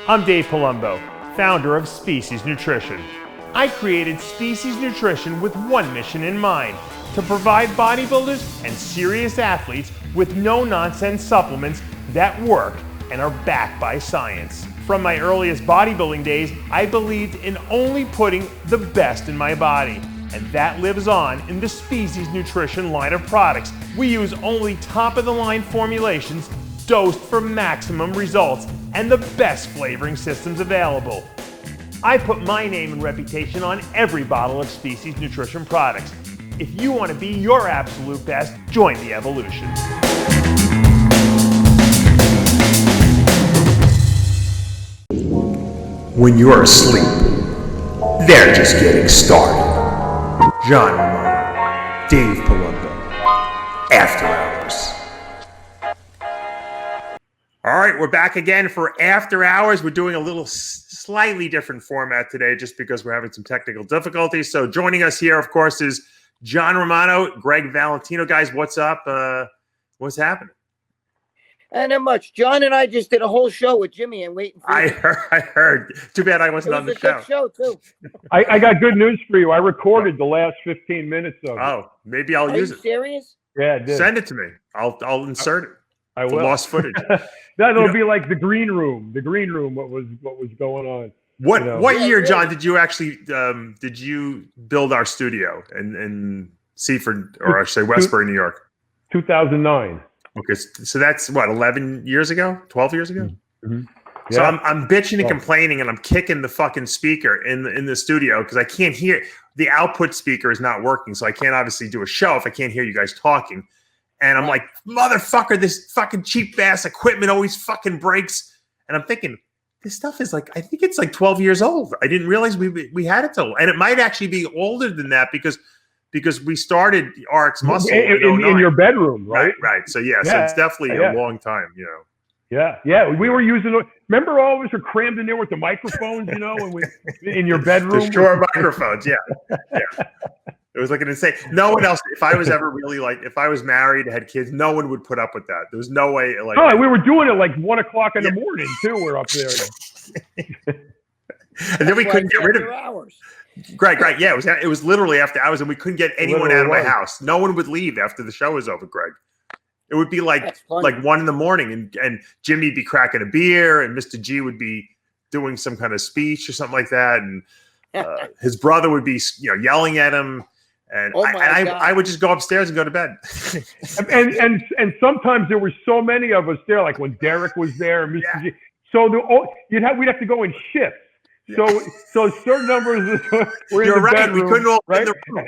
I'm Dave Palumbo, founder of Species Nutrition. I created Species Nutrition with one mission in mind, to provide bodybuilders and serious athletes with no-nonsense supplements that work and are backed by science. From my earliest bodybuilding days, I believed in only putting the best in my body, and that lives on in the Species Nutrition line of products. We use only top-of-the-line formulations dosed for maximum results and the best flavoring systems available. I put my name and reputation on every bottle of Species Nutrition products. If you want to be your absolute best, join the evolution. When you're asleep, they're just getting started. John Romano, Dave Palumbo, After Hours. All right, we're back again for After Hours. We're doing a little slightly different format today just because we're having some technical difficulties. So joining us here, of course, is John Romano, Gregg Valentino. Guys, what's up? What's happening? Not much. John and I just did a whole show with Jimmy and waiting for you. I heard. Too bad I wasn't on the show. It was a good show, too. I got good news for you. I recorded the last 15 minutes of it. Oh, maybe I'll use it. Are you serious? Yeah, I did. Send it to me. I'll insert it. I will. The lost footage. That'll be like the green room. The green room. What was going on? What year, John, did you actually did you build our studio in Seaford, or I should say Westbury, New York? 2009. Okay, so that's what, 11 years ago, 12 years ago. Mm-hmm. Yeah. So I'm bitching and complaining, and I'm kicking the fucking speaker in the studio because I can't hear. The output speaker is not working, so I can't obviously do a show if I can't hear you guys talking. And I'm like, motherfucker, this fucking cheap ass equipment always fucking breaks. And I'm thinking, this stuff is like, I think it's like 12 years old. I didn't realize we had it till, and it might actually be older than that because we started RxMuscle in your bedroom, right? Right. So so it's definitely a long time, you know. Yeah. We were using. Remember, all of us were crammed in there with the microphones, you know, and in your bedroom. The Shure microphones, yeah. It was like an insane. No one else. If I was ever really if I was married, had kids, no one would put up with that. There was no way. No, we were doing it like 1 o'clock in the morning too. We're up there, and then we couldn't get rid of it. Hours. Greg, right? Yeah, it was literally after hours, and we couldn't get anyone out of my house. No one would leave after the show was over, Greg. It would be like 1 in the morning, and Jimmy'd be cracking a beer, and Mr. G would be doing some kind of speech or something like that, and his brother would be yelling at him. And I would just go upstairs and go to bed. and sometimes there were so many of us there, like when Derek was there, Mr. G. So we'd have to go in shifts. Yeah. So certain numbers were in the bedroom. We couldn't all right? in the room.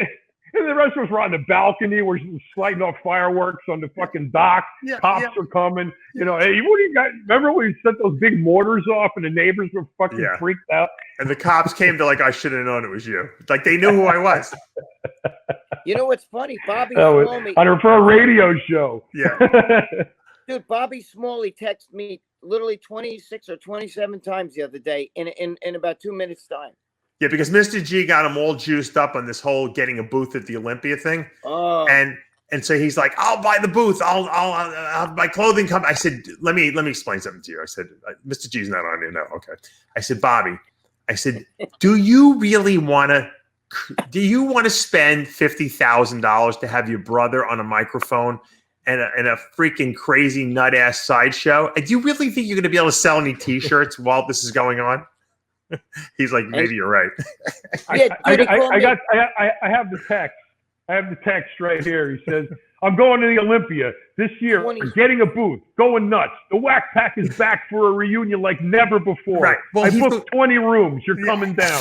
And the rest of us were on the balcony. We're sliding off fireworks on the fucking dock. Cops are coming. You know, hey, what do you got? Remember when we set those big mortars off and the neighbors were fucking freaked out? And the cops came to I should have known it was you. Like they knew who I was. You know what's funny? Bobby Smalley. For a radio show. Yeah. Dude, Bobby Smalley texted me literally 26 or 27 times the other day in about 2 minutes time. Yeah, because Mr. G got him all juiced up on this whole getting a booth at the Olympia thing. Oh. And so he's like, I'll buy the booth. I'll have my clothing come. I said, let me explain something to you. I said, Mr. G's not on here. No. Okay. I said, Bobby, do you really want to spend $50,000 to have your brother on a microphone and a freaking crazy nut ass sideshow? And do you really think you're going to be able to sell any t-shirts while this is going on? He's like, maybe you're right. I have the text. I have the text right here. He says, I'm going to the Olympia this year. We're getting a booth. Going nuts. The Whack Pack is back for a reunion like never before. Right. Well, I booked 20 rooms. You're coming down.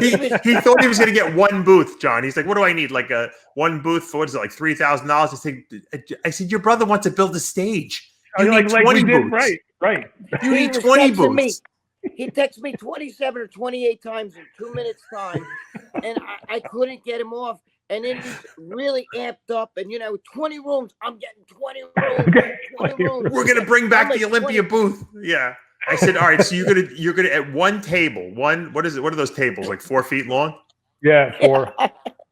he thought he was going to get one booth, John. He's like, what do I need? Like one booth for, what is it, like $3,000? I said, your brother wants to build a stage. You need 20 booths. Right. You need 20 booths. He texted me 27 or 28 times in 2 minutes time, and I couldn't get him off. And then he's really amped up, and 20 rooms. I'm getting 20 rooms. 20 rooms. We're gonna bring back the Olympia booth. Yeah. I said, all right. So you're gonna at one table. What is it? What are those tables? Like 4 feet long? Yeah, 4.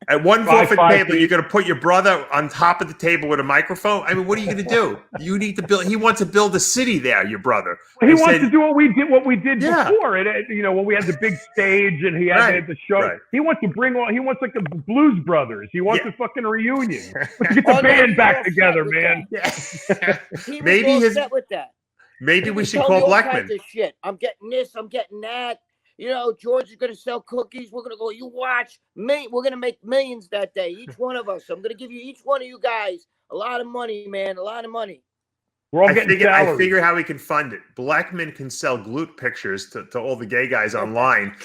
At 1 4 table, you're going to put your brother on top of the table with a microphone. I mean, what are you going to do? You need to build. He wants to build a city there. Your brother. Well, he wants to do what we did Yeah. before. When we had the big stage and he had the show. Right. He wants to bring all. He wants like the Blues Brothers. He wants a fucking reunion. Let's get the band back together, man. Maybe he's upset with that. Maybe we should call Blackman. Shit. I'm getting this. I'm getting that. George is going to sell cookies. We're going to go, you watch. We're going to make millions that day, each one of us. I'm going to give you, each one of you guys, a lot of money, man, a lot of money. We're all getting salaries. I figure how we can fund it. Blackman can sell glute pictures to all the gay guys online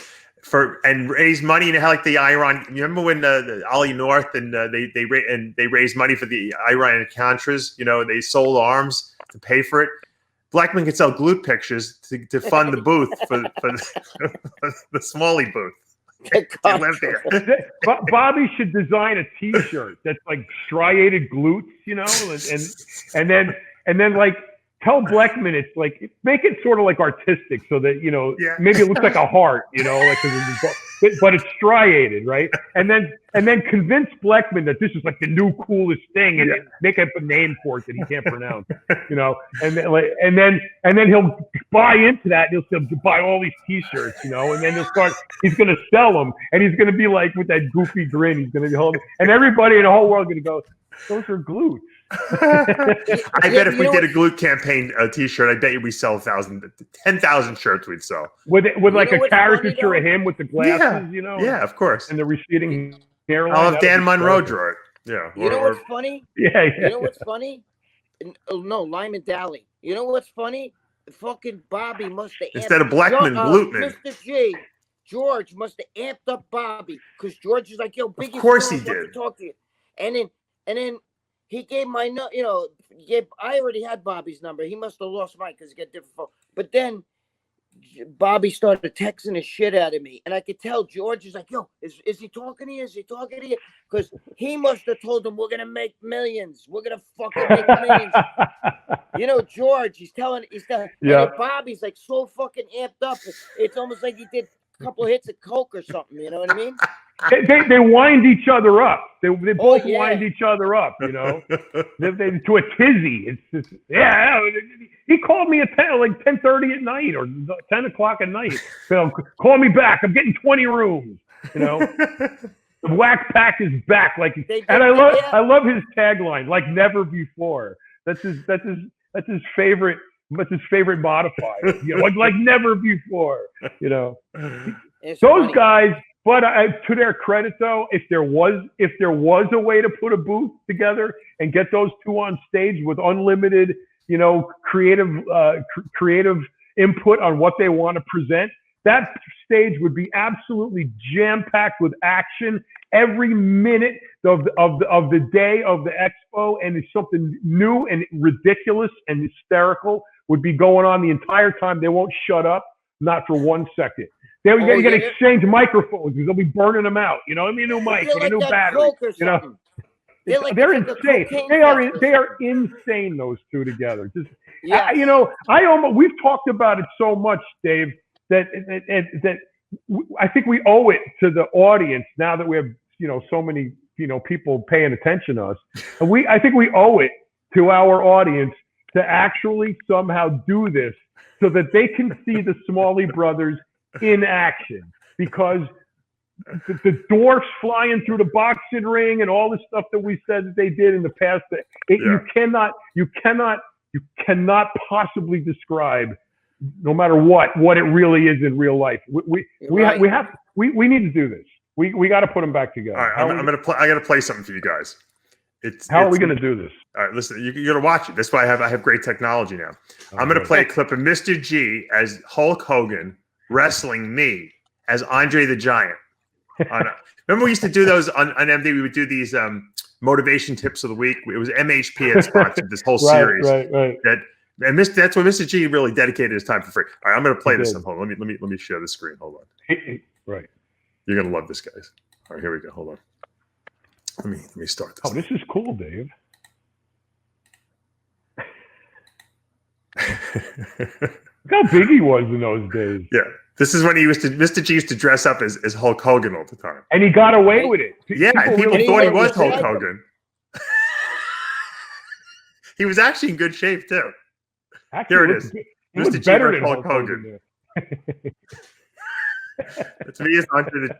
and raise money. Like the Iran, you remember when Ollie North and they raised money for the Iran-Contras? They sold arms to pay for it. Blackman can sell glute pictures to fund the booth for the Smalley booth. Bobby should design a T-shirt that's like striated glutes, and then like tell Blackman it's like make it sort of like artistic so that maybe it looks like a heart, but it's striated, right? And then convince Blackman that this is like the new coolest thing, and make up a name for it that he can't pronounce, and then he'll buy into that. He'll buy all these T-shirts, and then he's going to sell them, and he's going to be like with that goofy grin. He's going to be holding, and everybody in the whole world going to go, those are glutes. I bet if we did a glute campaign T-shirt, I bet you we sell 10,000 shirts we'd sell. With like a caricature of him with the glasses, Yeah, of course. And the receding hairline. I'll have Dan Monroe draw it. Yeah. What's funny? Yeah. You know what's funny? No, Lyman Dally. You know what's funny? Fucking Bobby must have instead of Blackman, Gluteman. Mr. G. George must have amped up Bobby because George is like, yo, Biggie. Of course he did. Talk to you. And then he gave my I already had Bobby's number. He must have lost mine because he got different phone. But then Bobby started texting the shit out of me, and I could tell George is like, "Yo, is he talking to you? Is he talking to you?" Because he must have told him we're gonna make millions. We're gonna fucking make millions. George, he's telling. Yeah. And Bobby's like so fucking amped up. It's almost like he did a couple of hits of coke or something. You know what I mean? They wind each other up. They both wind each other up, they to a tizzy. It's just, he called me at 10:30 at night or 10 o'clock at night. Call me back. I'm getting 20 rooms. The Whack Pack is back. And I love his tagline, like never before. That's his favorite. That's his favorite modifier. Like never before. It's those funny. Guys. But to their credit, though, if there was a way to put a booth together and get those two on stage with unlimited, creative input on what they want to present, that stage would be absolutely jam-packed with action every minute of the day of the expo, and it's something new and ridiculous and hysterical would be going on the entire time. They won't shut up, not for 1 second. They're going to exchange microphones because they'll be burning them out. A new mic and a new battery. They're insane. They are insane. Those two together. Just we've talked about it so much, Dave, that I think we owe it to the audience now that we have so many people paying attention to us, and I think we owe it to our audience to actually somehow do this so that they can see the Smalley brothers in action, because the dwarfs flying through the boxing ring and all the stuff that we said that they did in the past, you cannot possibly describe, no matter what it really is in real life. We need to do this. We got to put them back together. All right, I got to play something for you guys. How are we going to do this? All right, listen, you're going to watch it. That's why I have great technology now. I'm going to play a clip of Mr. G as Hulk Hogan wrestling me as Andre the Giant. Remember we used to do those on MD? We would do these motivation tips of the week. It was MHP had sponsored this whole series. Right. That's what Mr. G really dedicated his time for free. All right, I'm going to play this. Hold on. Let me share the screen. Hold on. Right. You're going to love this, guys. All right, here we go. Hold on. Let me start this. Oh, this is cool, Dave. Look how big he was in those days. Yeah. This is when Mr. G used to dress up as Hulk Hogan all the time. And he got away with it. Yeah, people thought he was Hulk Hogan. He was actually in good shape, too. Actually, Here it is. Mr. G versus Hulk Hogan. That's me as Andre the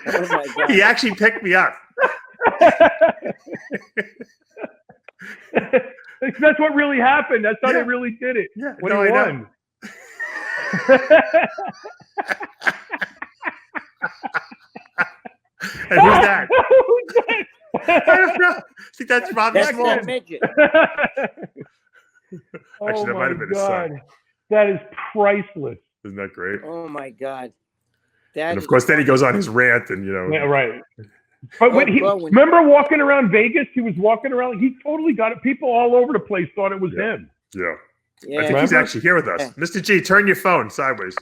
Oh my God. He actually picked me up. That's what really happened. That's how they really did it. Yeah, when he won. And who's that? I don't know. See, that's Robbie That's Small. that midget. Actually, that might have been his son. That is priceless. Isn't that great? Oh my God. And of course, then he goes on his rant, and yeah, right. But remember walking around Vegas? He was walking around. He totally got it. People all over the place thought it was him. Yeah. I think he's actually here with us. Mr. G, turn your phone sideways.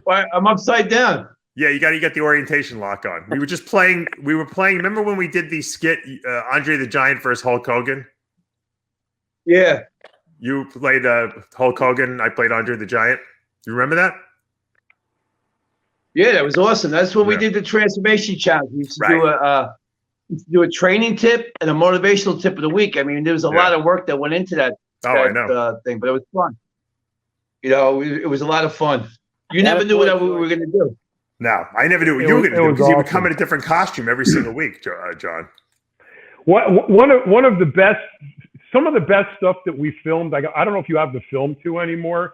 I'm upside down. Yeah, you got to get the orientation lock on. We were just playing. We were playing. Remember when we did the skit, Andre the Giant versus Hulk Hogan? Yeah. You played Hulk Hogan. I played Andre the Giant. Do you remember that? Yeah, that was awesome. That's when we did the transformation challenge. We used to do a training tip and a motivational tip of the week. I mean, there was a lot of work that went into that. I know. Thing, but it was fun. You know, it was a lot of fun. You never knew what we were going to do. No, I never knew what you were going to do because you would come in a different costume every single week, John. One of the best, some of the best stuff that we filmed. I don't know if you have the film too anymore,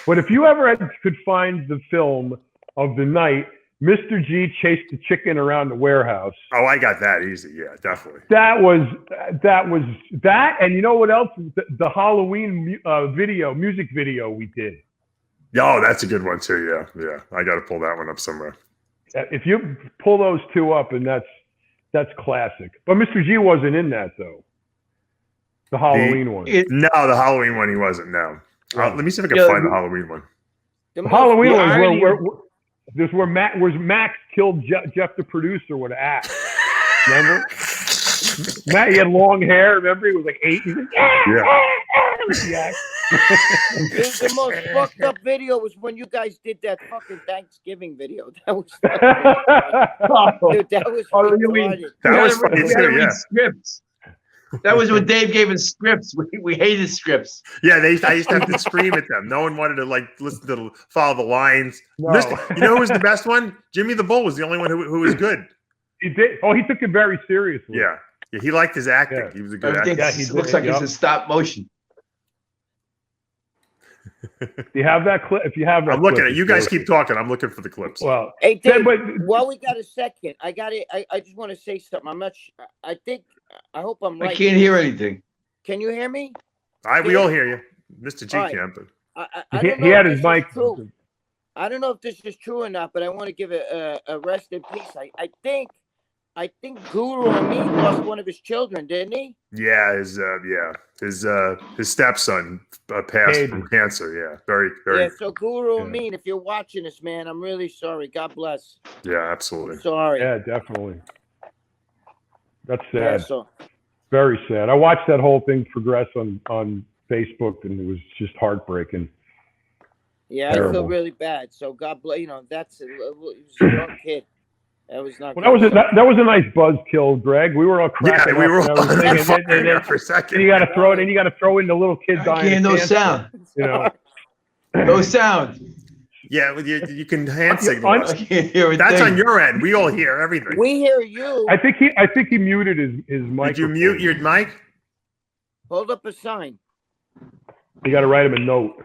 but if you ever could find the film of the night Mr. G chased the chicken around the warehouse. Oh, I got that easy. Yeah, definitely. That was that. And you know what else? The Halloween music video we did. Oh, that's a good one too. Yeah. Yeah. I got to pull that one up somewhere. If you pull those two up, and that's classic. But Mr. G wasn't in that though. The Halloween one. No, the Halloween one he wasn't. No. Let me see if I can find the Halloween one. The Halloween one where Max killed Jeff the producer with an axe. Remember? Matt, he had long hair. Remember? He was like 8. He's like, yeah. The most fucked up video was when you guys did that fucking Thanksgiving video. That was dude, that was funny too, yeah. Scripts. That was when Dave gave us scripts. We hated scripts. Yeah, I used to have to scream at them. No one wanted to listen to follow the lines. No. You know who was the best one? Jimmy the Bull was the only one who was good. He did. Oh, he took it very seriously. Yeah, he liked his acting. Yeah. He was a good actor. Yeah, he looks like it's in stop motion. Do you have that clip? If you have that, I'm looking at you guys. Keep talking. I'm looking for the clips. Well, hey Dave, while we got a second, I got it. I just want to say something. I'm not. I hope I'm right. I can't hear anything. Can you hear me? We all hear you, Mr. G. Camp. He had his mic. I don't know if this is true or not, but I want to give a rest in peace. I think Guru Amin lost one of his children, didn't he? Yeah, his stepson passed from cancer. Yeah, very. Yeah, so Guru Amin, if you're watching this, man, I'm really sorry. God bless. Yeah, absolutely. I'm sorry. Yeah, definitely. That's sad. Yeah, very sad. I watched that whole thing progress on Facebook, and it was just heartbreaking. Yeah, terrible. I feel really bad. So God bless. You know, that's a young kid. That was not. Well, that was a nice buzzkill, Greg. We were all cracking. Yeah, we were all for a second. And you got to throw it. And you got to throw in the little kid dying. No sound. You know, no sound. Yeah, you can hand signal. I can't hear That's on your end. We all hear everything. We hear you. I think he muted his mic. Did you mute your mic? Hold up a sign. You got to write him a note.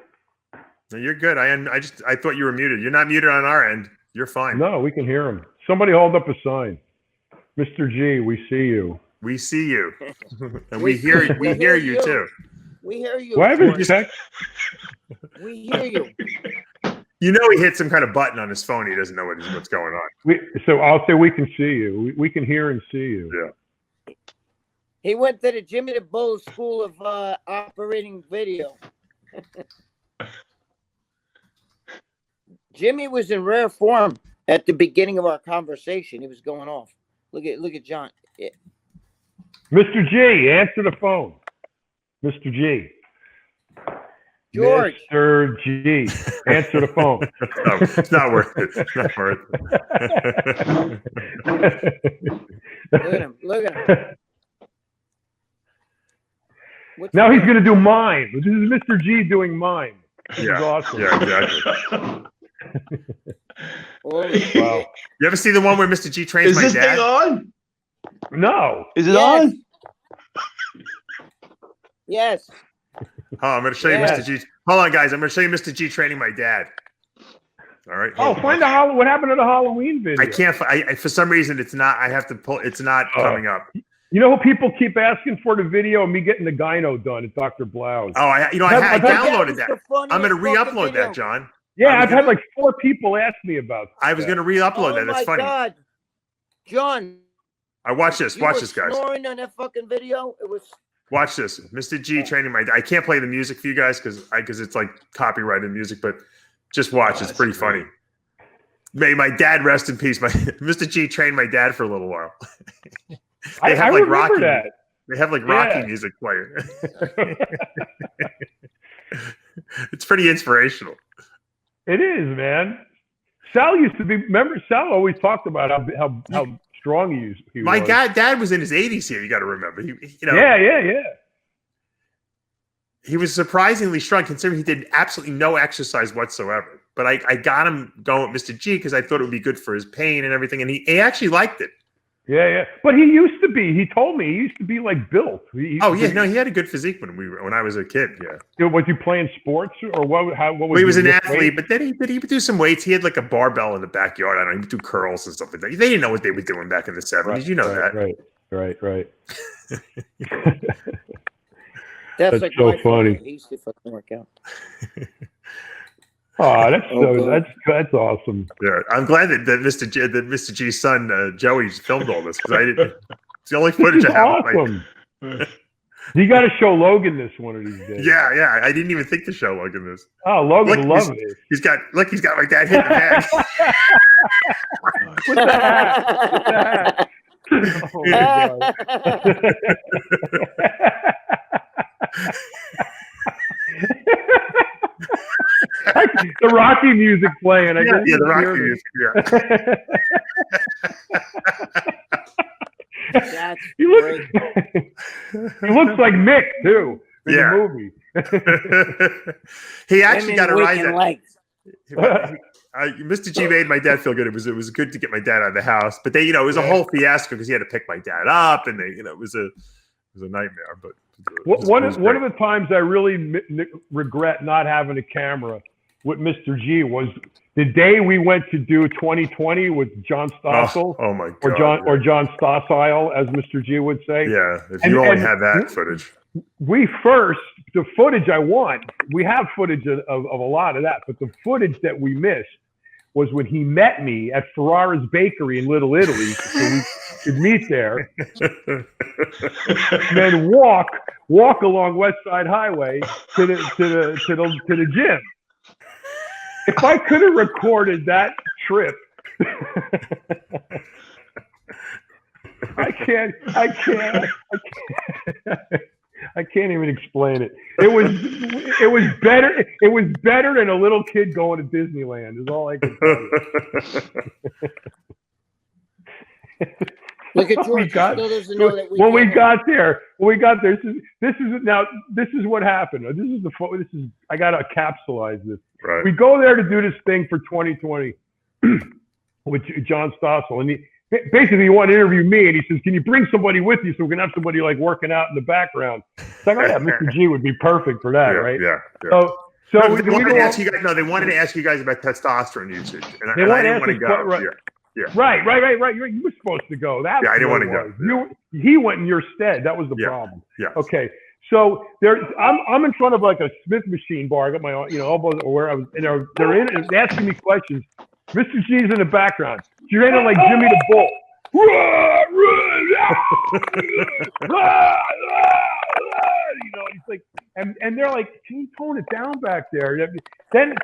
No, you're good. I thought you were muted. You're not muted on our end. You're fine. No, we can hear him. Somebody hold up a sign. Mr. G, we see you. We see you. And we hear you too. We hear you. Why haven't you text? We hear you. You know he hit some kind of button on his phone. He doesn't know what's going on. So I'll say we can see you. We can hear and see you. Yeah. He went to the Jimmy the Bull School of Operating Video. Jimmy was in rare form at the beginning of our conversation. He was going off. Look at John. Yeah. Mr. G, answer the phone. Mr. G. George. Mr. G, answer the phone. No, it's not worth it. It's not worth Look at him. Now he's going to do mine. This is Mr. G doing mine. This is awesome. Yeah, exactly. Wow. You ever see the one where Mr. G trains my dad? Is this thing on? No. Is it on? Yes. Oh, I'm going to show you Mr. G. Hold on, guys. I'm going to show you Mr. G training my dad. All right. Find out what happened to the Halloween video. I can't. For some reason, it's not. I have to pull. It's not coming up. You know, people keep asking for the video of me getting the gyno done at Dr. Blau's. Oh, I downloaded that. I'm going to re-upload that, John. Yeah, I've had like 4 people ask me about that. I was going to re-upload that. That's funny. God. John. I watch this. Watch this, guys. Snoring on that fucking video. It was. Watch this. Mr. G training my dad. I can't play the music for you guys because it's like copyrighted music, but just watch. It's pretty funny. May my dad rest in peace. Mr. G trained my dad for a little while. I remember that. They have like Rocky music playing. It's pretty inspirational. It is, man. Sal used to be. Remember, Sal always talked about how strong he was. My dad was in his 80s here. You got to remember. Yeah. He was surprisingly strong, considering he did absolutely no exercise whatsoever. But I got him going with Mr. G because I thought it would be good for his pain and everything, and he actually liked it. Yeah. But he used to be. He told me he used to be like built. He had a good physique when I was a kid. Yeah. Was he playing sports or what? What was he was an athlete, but then he would do some weights. He had like a barbell in the backyard. I don't know. He would do curls and stuff like that. They didn't know what they were doing back in the 70s. Right, you know that. Right. That's like so funny. He used to fucking work out. Oh, that's awesome. Yeah, I'm glad that Mr. G's son Joey filmed all this because I didn't. It's the only footage I have. Awesome. You got to show Logan this one of these days. Yeah. I didn't even think to show Logan this. Oh, Logan loves it. He's got my dad hitting the bag. With the hat. Oh my God. The Rocky music playing. The Rocky music. Yeah. That's great. He looks like Mick too in the movie. He actually got a rise. Legs. Mr. G made my dad feel good. It was good to get my dad out of the house, but it was a whole fiasco because he had to pick my dad up, and it was a nightmare. But one of the times I really regret not having a camera with Mr. G was the day we went to do 2020 with John Stossel. Oh my God! Or John Stossel, as Mr. G would say. Yeah, if you only had that footage. The footage I want, we have footage of a lot of that, but the footage that we missed was when he met me at Ferrara's Bakery in Little Italy, so we could meet there, and then walk along West Side Highway to the gym. If I could have recorded that trip, I can't even explain it. It was better. It was better than a little kid going to Disneyland. Is all I can tell you. Look at George. When we got there, this is what happened. I got to capsulize this. Right. We go there to do this thing for 2020 with John Stossel, and he wanted to interview me, and he says, "Can you bring somebody with you so we can have somebody like working out in the background?" It's like, Mr. G would be perfect for that, right? Yeah. So they wanted to ask you guys. No, they wanted to ask you guys about testosterone usage, and I didn't want to go. Right. You were supposed to go. I didn't want to go. He went in your stead. That was the problem. Yeah. Okay. So I'm in front of like a Smith machine bar. I got my elbows where I was, and they're in and asking me questions. Mr. G's in the background. You're in like Jimmy the Bull. He's like, and they're like, can you tone it down back there? Then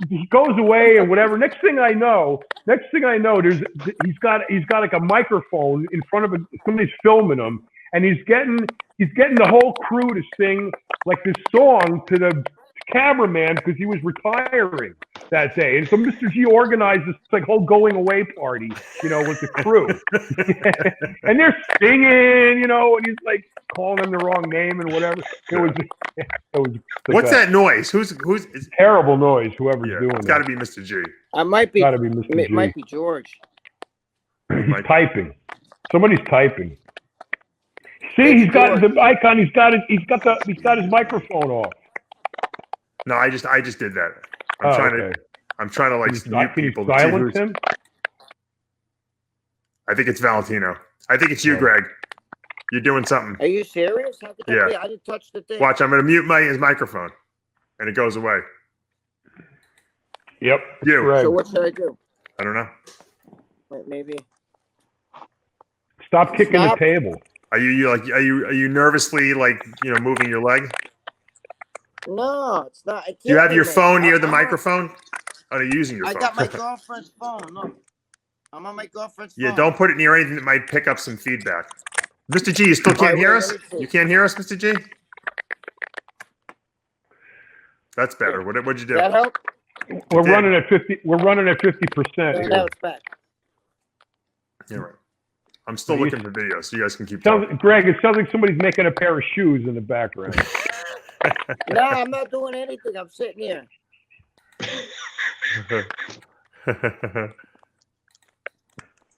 he goes away and whatever. Next thing I know, he's got like a microphone in front of somebody's filming him, and he's getting the whole crew to sing like this song to the cameraman because he was retiring that day. And so Mr. G organized this like whole going away party, with the crew. And they're singing, and he's like calling them the wrong name and whatever. It was What's that noise? Who's it's terrible noise, whoever's doing it. It's got to be Mr. G. I might be. Gotta be Mr. G. It might be George. He's typing. Somebody's typing. See, he's got the icon. He's got his microphone off. No, I just did that. I'm trying to like mute people. Can you silence him? I think it's Valentino. I think it's you, Greg. You're doing something. Are you serious? How could that be? I didn't touch the thing. Watch, I'm gonna mute his microphone, and it goes away. Yep. You. So what should I do? I don't know. Wait, maybe. Stop kicking the table. Are you nervously like moving your leg? No, it's not. Do you have your phone near the microphone? Oh, you're using your phone. I got my girlfriend's phone. Look, I'm on my girlfriend's phone. Yeah, don't put it near anything that might pick up some feedback. Mr. G, you still can't hear us? You can't hear us, Mr. G? That's better. What'd you do? That help? We're running at 50%. We're running at 50% here. Now it's back. Yeah, right. I'm still looking for videos, so you guys can keep talking. Greg, it sounds like somebody's making a pair of shoes in the background. No, I'm not doing anything. I'm sitting here.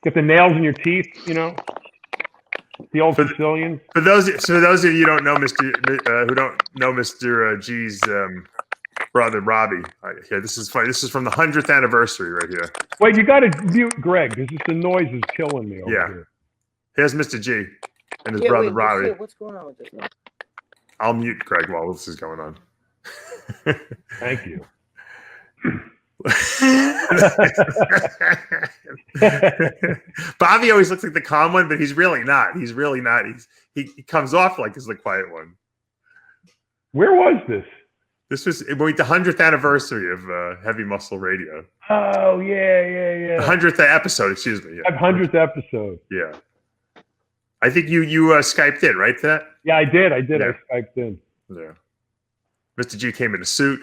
Get the nails in your teeth, the old Sicilians. For those of you who don't know Mr. G's brother Robbie, this is funny. This is from the 100th anniversary right here. Wait, you got to mute Greg because the noise is killing me over here. Here's Mr. G and his brother Robbie. What's going on with this now? I'll mute Greg while this is going on. Thank you. Bobby always looks like the calm one, but he's really not. He comes off like he's the quiet one. Where was this? This was the 100th anniversary of Heavy Muscle Radio. Oh, yeah. The 100th episode, excuse me. Yeah. 100th episode. Yeah. I think you Skyped in, right, to that? Yeah, I did. Yeah. I Skyped in. Yeah. Mr. G came in a suit.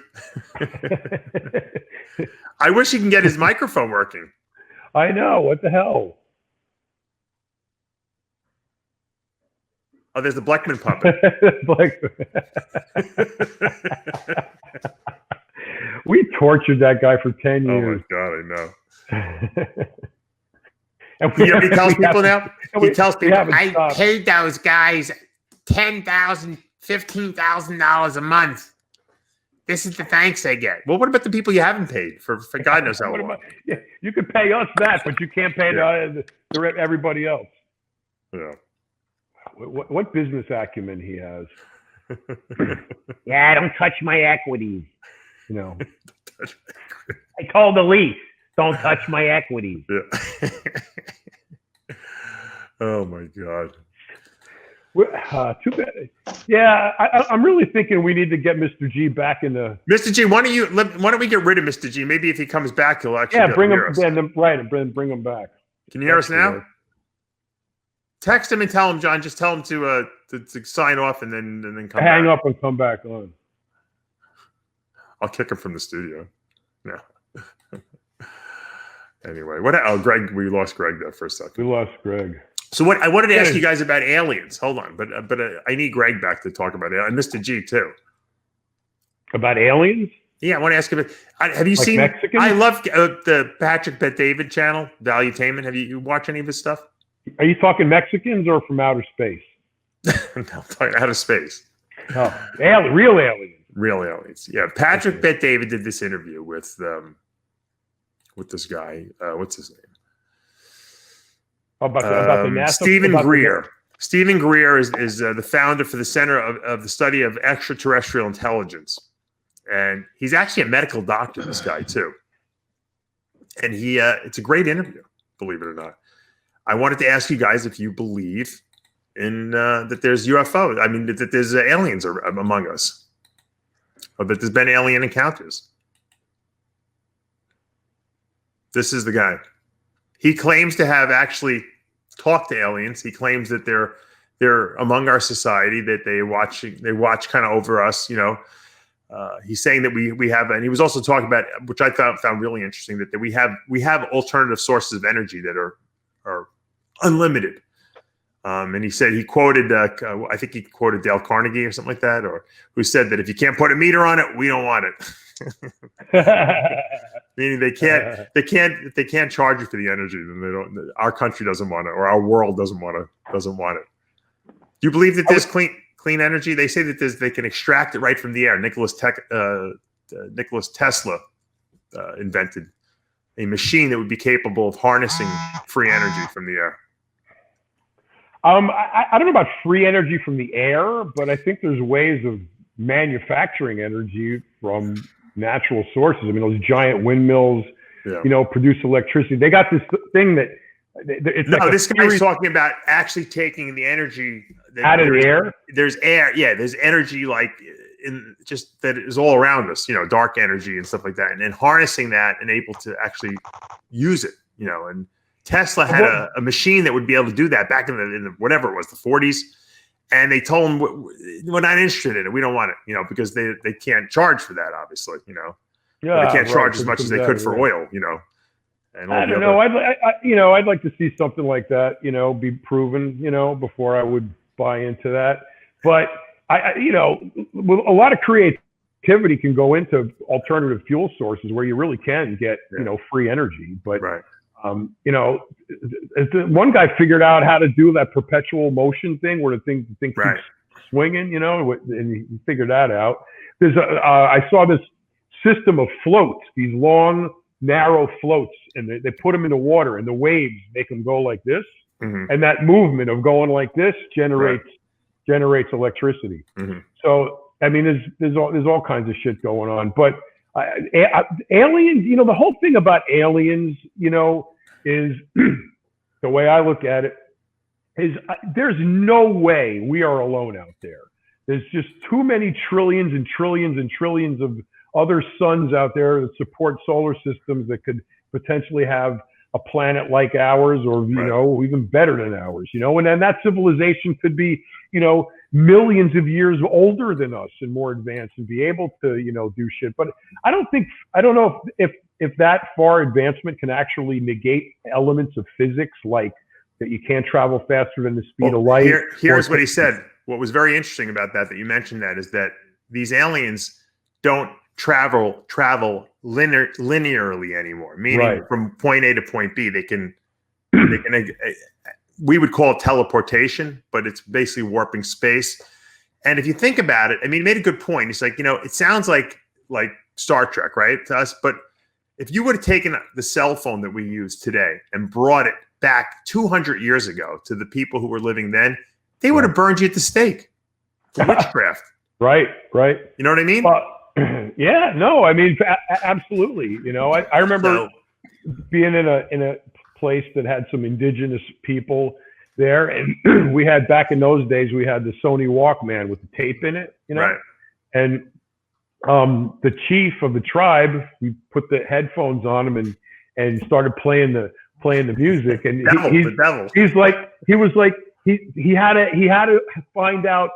I wish he can get his microphone working. I know. What the hell? Oh, there's the Blackman puppet. We tortured that guy for 10 years. Oh, my God, I know. And he tells people now? He tells people, I paid those guys $10,000, $15,000 a month. This is the thanks they get. Well, what about the people you haven't paid for God knows how long? Yeah, you could pay us that, but you can't pay everybody else. Yeah. What business acumen he has. Yeah, don't touch my equities. I told Elise, don't touch my equities. Yeah. Oh, my God. Too bad. Yeah, I'm really thinking we need to get Mr. G back in the. Mr. G, why don't we get rid of Mr. G? Maybe if he comes back, he'll actually bring him. Bring him back. Can you hear us now? Text him and tell him, John. Just tell him to sign off and then come. Hang up and come back on. I'll kick him from the studio. Yeah. Anyway, Greg? We lost Greg there for a second. We lost Greg. So I wanted to ask you guys about aliens. Hold on, but I need Greg back to talk about it, and Mr. G too. About aliens? Yeah, I want to ask about. Have you seen? Mexicans? I love the Patrick Bet-David channel, Valuetainment. Have you watched any of his stuff? Are you talking Mexicans or from outer space? No, I'm talking outer space. Oh, real aliens. Real aliens. Yeah, Patrick Bet-David did this interview with this guy. What's his name? About the NASA? Stephen Greer. Stephen Greer is the founder for the Center of the Study of Extraterrestrial Intelligence. And he's actually a medical doctor, this guy, too. And it's a great interview, believe it or not. I wanted to ask you guys if you believe in that there's UFOs. I mean, that there's aliens among us, or that there's been alien encounters. This is the guy. He claims to have actually talked to aliens. He claims that they're among our society, that they watch kind of over us. You know, he's saying that we have, and he was also talking about, which I found really interesting, that we have alternative sources of energy that are unlimited. And he said, he quoted, I think he quoted Dale Carnegie or something like that, or who said that if you can't put a meter on it, we don't want it. Meaning they can't charge you for the energy, then they don't. Our country doesn't want it, or our world doesn't want it. Do you believe that there's clean energy? They say that they can extract it right from the air. Nicholas Tesla invented a machine that would be capable of harnessing free energy from the air. I don't know about free energy from the air, but I think there's ways of manufacturing energy from natural sources. I mean, those giant windmills, produce electricity. They got this thing that it's this guy's talking about actually taking the energy out of the air. There's air, there's energy like just that is all around us, dark energy and stuff like that, and then harnessing that and able to actually use it, and Tesla had a machine that would be able to do that back in the whatever it was, the 40s. And they told him, we're not interested in it. We don't want it, because they can't charge for that, obviously, Yeah, they can't charge as much as they could for oil, And I don't know. I'd like to see something like that, be proven, before I would buy into that. But a lot of creativity can go into alternative fuel sources where you really can get, free energy. But right. One guy figured out how to do that perpetual motion thing where the thing keeps swinging, and he figured that out. I saw this system of floats, these long, narrow floats, and they put them in the water, and the waves make them go like this. Mm-hmm. And that movement of going like this generates electricity. Mm-hmm. So, I mean, there's all kinds of shit going on, but aliens, the whole thing about aliens, is the way I look at it is there's no way we are alone out there. There's just too many trillions and trillions and trillions of other suns out there that support solar systems that could potentially have a planet like ours, or, even better than ours, and then that civilization could be, millions of years older than us and more advanced and be able to, do shit. But I don't know if that far advancement can actually negate elements of physics, like that you can't travel faster than the speed of light. Here's what he said. What was very interesting about that you mentioned that is that these aliens don't travel linearly anymore, meaning from point A to point B, they can we would call it teleportation, but it's basically warping space. And if you think about it, I mean, he made a good point. It's like, it sounds like Star Trek, right, to us, but if you would have taken the cell phone that we use today and brought it back 200 years ago to the people who were living then, they would have burned you at the stake for witchcraft. Right. You know what I mean? Yeah, no, I mean, absolutely. I remember being in a place that had some indigenous people there, and we had, back in those days, we had the Sony Walkman with the tape in it, Right. And the chief of the tribe, we put the headphones on him and started playing the music, and he had to find out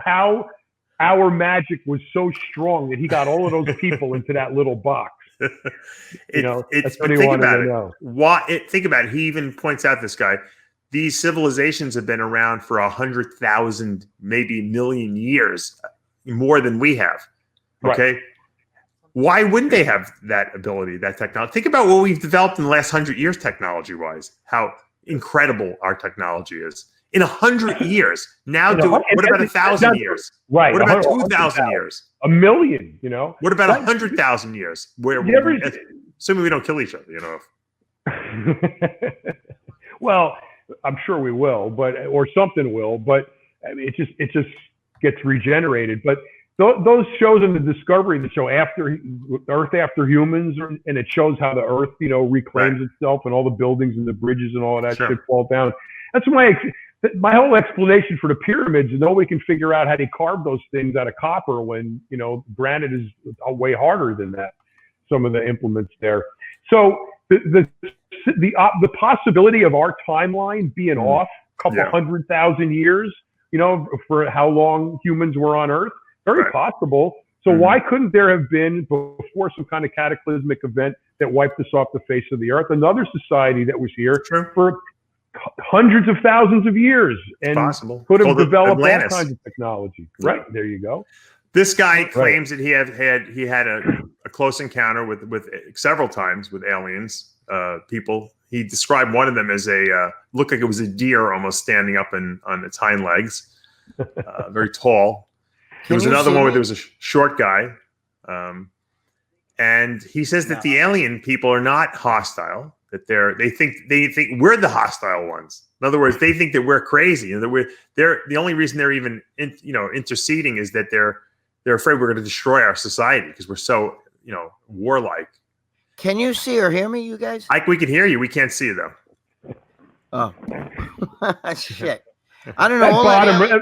how our magic was so strong that he got all of those people into that little box. That's what he wanted to know. Think about it. He even points out, this guy, these civilizations have been around for 100,000, maybe million years, more than we have. Okay. Right. Why wouldn't they have that ability, that technology? Think about what we've developed in the last 100 years, technology-wise, how incredible our technology is. In 100 years. Now, what about 1,000 years? Right. What about 2,000 years? A million, What about 100,000 years? Assuming we don't kill each other, Well, I'm sure we will, or something will, but I mean, it just gets regenerated. But those shows in the Discovery that show Earth after humans, and it shows how the Earth, reclaims itself, and all the buildings and the bridges and all of that shit fall down. That's my whole explanation for the pyramids is nobody can figure out how they carved those things out of copper when, granite is way harder than that, some of the implements there. So the possibility of our timeline being off a couple 100,000 years, for how long humans were on Earth, very possible. So why couldn't there have been, before some kind of cataclysmic event that wiped us off the face of the Earth, another society that was here for hundreds of thousands of years and could have developed all kinds of technology? Right, there you go. This guy claims that he had a close encounter with several times with aliens, people. He described one of them as looked like it was a deer almost standing up on its hind legs, very tall. There was another one where there was a short guy, and he says that the alien people are not hostile. That they think we're the hostile ones. In other words, they think that we're crazy, and that they're the only reason they're even interceding is that they're afraid we're going to destroy our society because we're so warlike. Can you see or hear me, you guys? We can hear you. We can't see you though. Oh, shit! I don't know.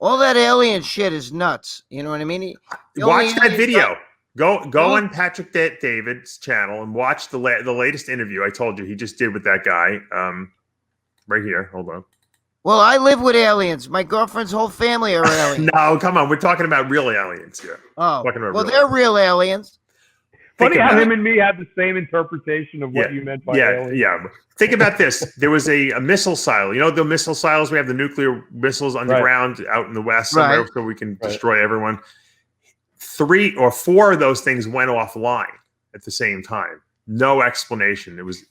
All that alien shit is nuts. You know what I mean? Watch that video. Go on Patrick David's channel and watch the latest interview I told you he just did with that guy. Right here. Hold on. Well, I live with aliens. My girlfriend's whole family are aliens. No, come on. We're talking about real aliens here. Oh, they're real aliens. Funny how him and me had the same interpretation of what you meant by aliens. Yeah. Think about this. There was a missile silo. You know the missile silos? We have the nuclear missiles underground out in the West somewhere so we can destroy everyone. 3 or 4 of those things went offline at the same time. No explanation. It was,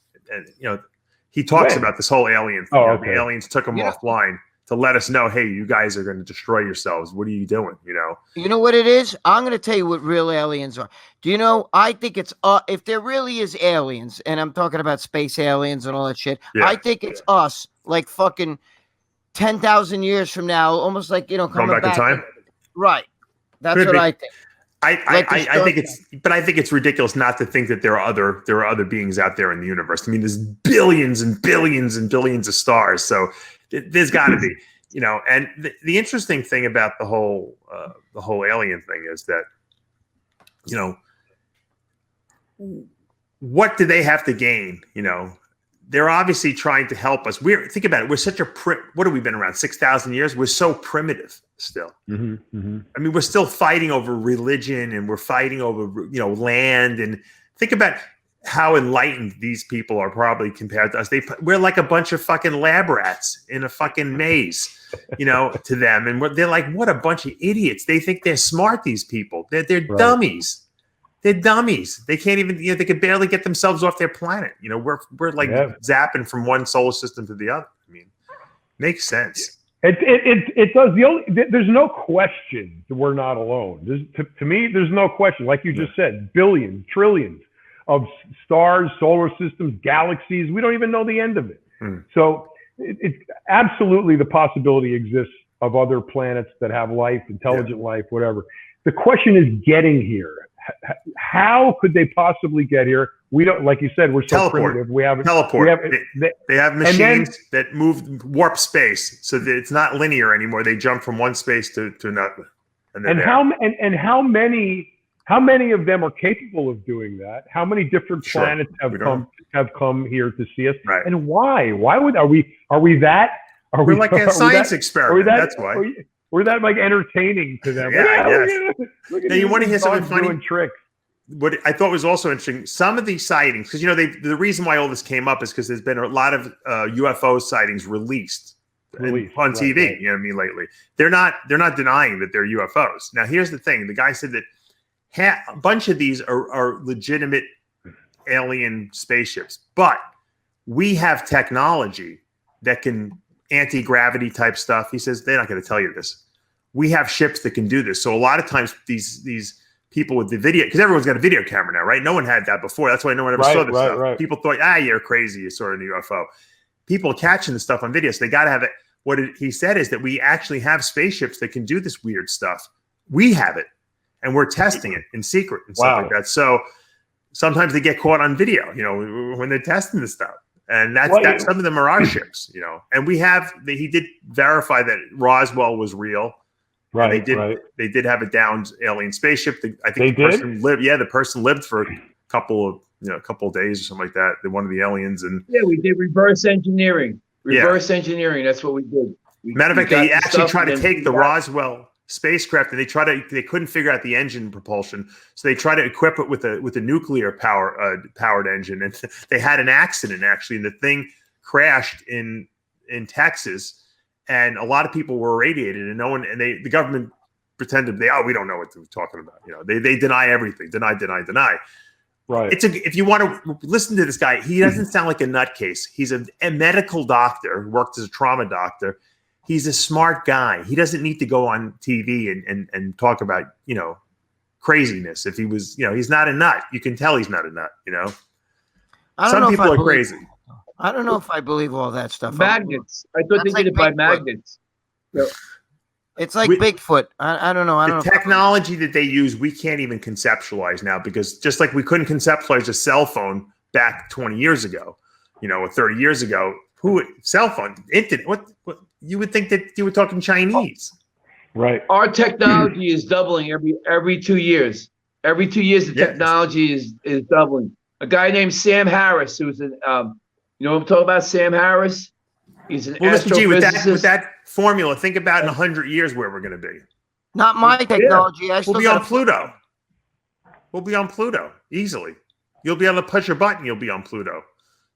he talks about this whole alien thing. The aliens took them offline to let us know, hey, you guys are going to destroy yourselves. What are you doing? You know what it is? I'm going to tell you what real aliens are. Do you know? I think it's if there really is aliens, and I'm talking about space aliens and all that shit. I think it's us, like fucking 10,000 years from now, almost like coming back in time. Right. That's what I think. I think it's ridiculous not to think that there are other beings out there in the universe. I mean, there's billions and billions and billions of stars, so there's got to be, And the interesting thing about the whole alien thing is that, what do they have to gain? They're obviously trying to help us. Think about it. We're such what have we been around 6,000 years? We're so primitive still. I mean, we're still fighting over religion, and we're fighting over land. And think about how enlightened these people are probably compared to us. We're like a bunch of fucking lab rats in a fucking maze, to them. And they're like, what a bunch of idiots. They think they're smart. These people. They're dummies. They're dummies. They can't even, they could barely get themselves off their planet. We're like zapping from one solar system to the other. I mean, makes sense. It does. There's no question that we're not alone. To me, there's no question. Like you just said, billions, trillions of stars, solar systems, galaxies. We don't even know the end of it. So it's absolutely the possibility exists of other planets that have life, intelligent life, whatever. The question is getting here. How could they possibly get here? We don't, like you said, we're so primitive. We have teleport. They have machines that warp space, so that it's not linear anymore. They jump from one space to another. And how many of them are capable of doing that? How many different planets have come here to see us? Right. And why? Why are we that? We're like a science experiment. That's why. We're that like entertaining to them. Now you want to hear something funny? Doing tricks. What I thought was also interesting, some of these sightings, because the reason why all this came up is because there's been a lot of UFO sightings released on TV. Right. You know what I mean? Lately, they're not denying that they're UFOs. Now, here's the thing: the guy said that a bunch of these are legitimate alien spaceships, but we have technology that can anti-gravity type stuff. He says they're not going to tell you this. We have ships that can do this. So a lot of times these people with the video, because everyone's got a video camera now, right? No one had that before. That's why no one ever saw this stuff. Right. People thought, you're crazy. You saw a UFO. people catching the stuff on video. So they got to have it. He said is that we actually have spaceships that can do this weird stuff. We have it, and we're testing it in secret and stuff like that. So sometimes they get caught on video, when they're testing this stuff. And that's some of them are our ships, And he did verify that Roswell was real. Right. They did have a downed alien spaceship. I think the person lived. Yeah, the person lived for a couple of days or something like that. One of the aliens we did reverse engineering. Engineering. That's what we did. Matter of fact, they actually tried to take the Roswell spacecraft, and they couldn't figure out the engine propulsion, so they tried to equip it with a nuclear powered engine, and they had an accident actually, and the thing crashed in Texas, and a lot of people were irradiated, and the government pretended we don't know what they're talking about. They deny everything, deny. Right. If you want to listen to this guy, he doesn't sound like a nutcase. He's a medical doctor, worked as a trauma doctor. He's a smart guy. He doesn't need to go on TV and talk about, craziness. If he was, he's not a nut. You can tell he's not a nut, Some people are crazy. I don't know if I believe all that stuff. Magnets. I thought they did it by magnets. So, it's like Bigfoot. I don't know. The technology that they use, we can't even conceptualize now, because just like we couldn't conceptualize a cell phone back 20 years ago, or 30 years ago, cell phone, internet, what you would think that you were talking Chinese. Right. Our technology is doubling every 2 years. Every 2 years, the technology is doubling. A guy named Sam Harris, who's an, what I'm talking about, Sam Harris? He's an Mr. G, with that formula, think about in 100 years where we're going to be. Not my technology. We'll be on Pluto. We'll be on Pluto easily. You'll be able to push a button. You'll be on Pluto.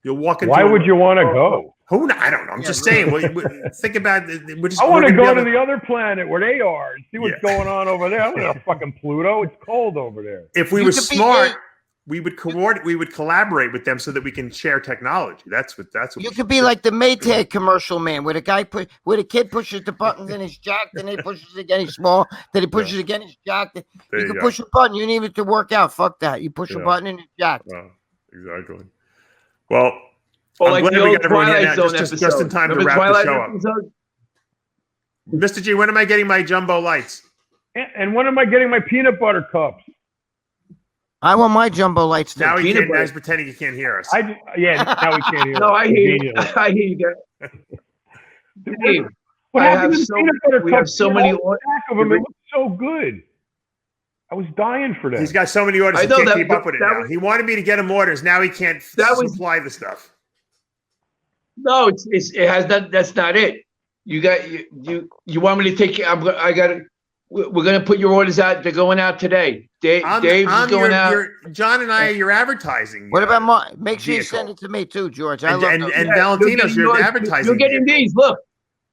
You'll walk into. Why would you want to go? I don't know. I'm just saying. Think about it. I want to go to the other planet where they are and see what's going on over there. I'm not fucking Pluto. It's cold over there. If we were smart, we would coordinate. We would collaborate with them so that we can share technology. That's what. You could be like the Maytag commercial, man, where the kid pushes the buttons and he's jacked, and he pushes it again, he's small. Then he pushes it again, he's jacked. You can push a button. You need it to work out. Fuck that. You push a button and it's jacked. Exactly. Well. I'm like glad we got everyone here now, just in time to wrap the show up. Mr. G, when am I getting my jumbo lights? And when am I getting my peanut butter cups? I want my jumbo lights too. Now he's pretending he can't hear us. Now he can't hear us. No, I hear you. I hear you guys. Dave, we have so many orders of them. It looks so good. I was dying for that. He's got so many orders. He can't keep up with it now. He wanted me to get him orders. Now he can't supply the stuff. No, it has not. That's not it. You want me to take? We're gonna put your orders out. They're going out today. Dave's going out. John and I are your advertising. What about make sure you send it to me too, George. I love and Valentino's your advertising. You're getting these. Look,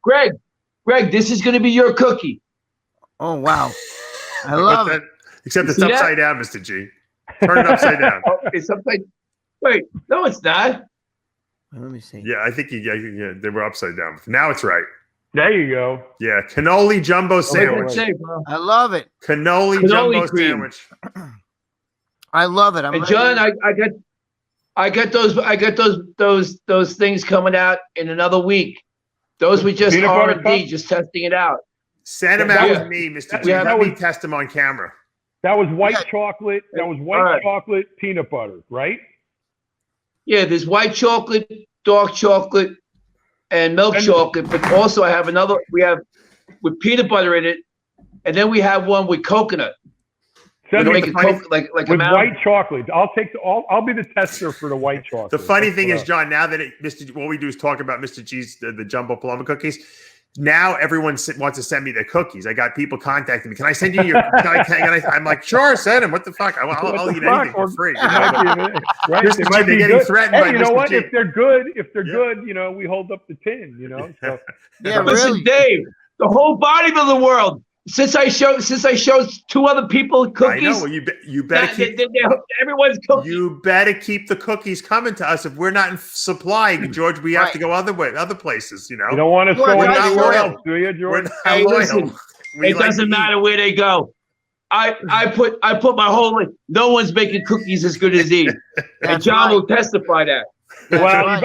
Greg, this is gonna be your cookie. Oh wow, I love it. Except it's upside down, Mr. G. Turn it upside down. It's upside. Wait, no, it's not. Let me see. Yeah, I think they were upside down. Now it's right. There you go. Yeah, cannoli jumbo sandwich. I love it. Cannoli jumbo sandwich. I love it. And John, I got those things coming out in another week. Those we just R&D, just testing it out. Send them out to me, Mr. G. Let me test them on camera. That was white chocolate. That was white chocolate peanut butter, right? Yeah, there's white chocolate, dark chocolate, and milk chocolate. But also, I have another. We have with peanut butter in it, and then we have one with coconut. Like with white chocolate. I'll be the tester for the white chocolate. The funny thing is, John, now that what we do is talk about Mr. G's the jumbo Palumbo cookies. Now everyone wants to send me their cookies. I got people contacting me. Can I send you your? I'm like, sure, send them. What the fuck? I'll eat anything for free. Right? Mr. G, they're getting threatened by Mr. G. You know what? If they're good, we hold up the tin. So. Yeah, listen, really. Dave. The whole bodybuilding world. Since I showed two other people cookies. I know. Well, you better keep. Everyone's cooking. You better keep the cookies coming to us. If we're not in supply, George, we have to go other places. You don't want to go anywhere else, do you, George? Hey, listen, it doesn't matter where they go. I put my whole life. No one's making cookies as good as these. And John will testify that. Well,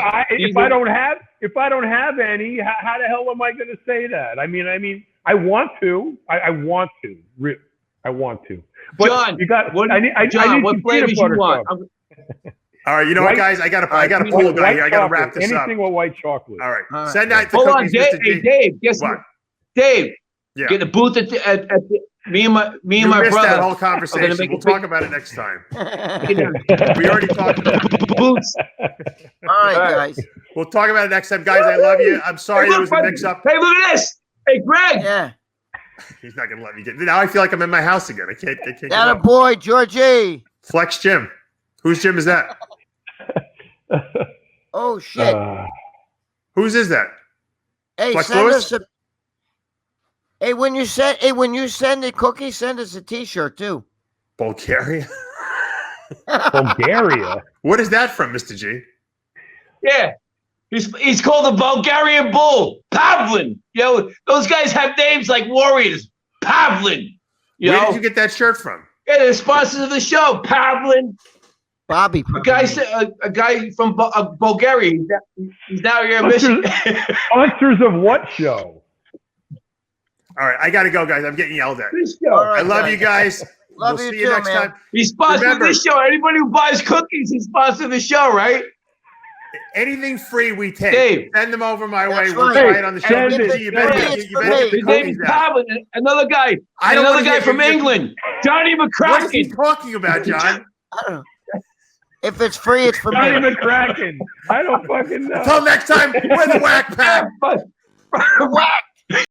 if if I don't have any, how the hell am I going to say that? I mean, I want to. I want to. I want to. But John, you got. what, I need John, what flavors you want? All right, you know what, guys? I got a pool guy here. I got to wrap this up. Anything with white chocolate. All right. Send out the Hold on, cookies, Dave. Mr. G. Hey, Dave. Guess what? Dave. Yeah. Get a booth at the me and my You brother. that whole conversation. We'll talk about it next time. We already talked about it. Booths. All right, guys. We'll talk about it next time, guys. I love you. I'm sorry there was a mix-up. Hey, look at this. Hey, Greg. Yeah. He's not gonna let me get. Now I feel like I'm in my house again. I can't get That a out. boy, Georgie. Flex Gym. Whose gym is that? Oh shit. Whose is that? Hey, Flex send Lewis? us a. Hey, when you send the cookie, send us a T-shirt too. Bulgaria. Bulgaria. What is that from, Mr. G? Yeah. He's called the Bulgarian Bull. Pavlin. You know, those guys have names like warriors. Pavlin. Where did you get that shirt from? Yeah, they're sponsors of the show. Pavlin. Bobby. A guy from Bulgaria. He's now here in Michigan. Sponsors of what show? All right, I got to go, guys. I'm getting yelled at. This show. All right, I love you guys. Love we'll you see too, you next man. time. He's sponsored this show. Anybody who buys cookies, he's sponsored the show, right? Anything free we take. Dave. Send them over my way. That's We'll right. try it on the show. Send it. You better get His name is Pavlin. Another guy. I don't Another wanna guy hear from you. England. Johnny What is he McCracken. talking about, John? I don't know. If it's free, it's for me. Johnny McCracken. I don't fucking know. Until next time, we're the Whack Pack. Whack.